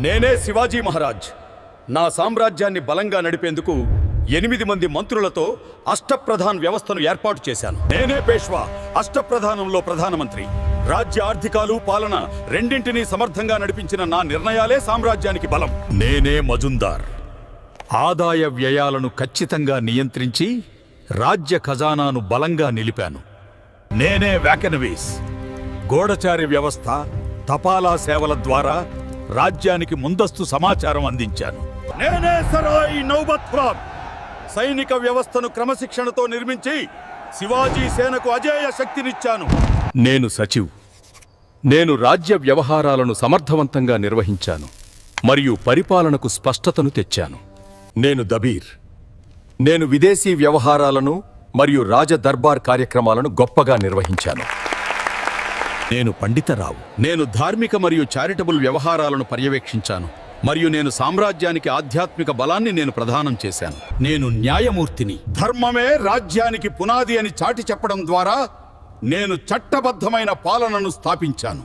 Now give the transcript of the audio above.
నేనే శివాజీ మహారాజ్. నా సామ్రాజ్యాన్ని బలంగా నడిపేందుకు 8 మంది మంత్రులతో అష్టప్రధాన్ వ్యవస్థను ఏర్పాటు చేశాను. నేనే పేష్వా, అష్టప్రధానంలో ప్రధానమంత్రి. రాజ్య ఆర్థికాలు, పాలన రెండింటినీ సమర్థంగా నడిపించిన నా నిర్ణయాలే సామ్రాజ్యానికి బలం. నేనే మజుందార్. ఆదాయ వ్యయాలను ఖచ్చితంగా నియంత్రించి రాజ్య ఖజానాను బలంగా నిలిపాను. నేనే వ్యాకెనవీస్. గూఢచారి వ్యవస్థ, తపాలా సేవల ద్వారా రాజ్యానికి ముందస్తు సమాచారం అందించాను. నేనే సరాయ్ నౌబత్ ఖురాన్. సైనిక వ్యవస్థను క్రమశిక్షణతో నిర్మించి శివాజీ సేనకు అజేయ శక్తినిచ్చాను. నేను సచివ్. నేను రాజ్య వ్యవహారాలను సమర్థవంతంగా నిర్వహించాను మరియు పరిపాలనకు స్పష్టతను తెచ్చాను. నేను దబీర్. నేను విదేశీ వ్యవహారాలను మరియు రాజ దర్బార్ కార్యక్రమాలను గొప్పగా నిర్వహించాను. నేను పండితరావు. నేను ధార్మిక మరియు చారిటబుల్ వ్యవహారాలను పర్యవేక్షించాను మరియు నేను సామ్రాజ్యానికి ఆధ్యాత్మిక బలాన్ని నేను ప్రదానం చేశాను. నేను న్యాయమూర్తిని. ధర్మమే రాజ్యానికి పునాది అని చాటి చెప్పడం ద్వారా నేను చట్టబద్ధమైన పాలనను స్థాపించాను.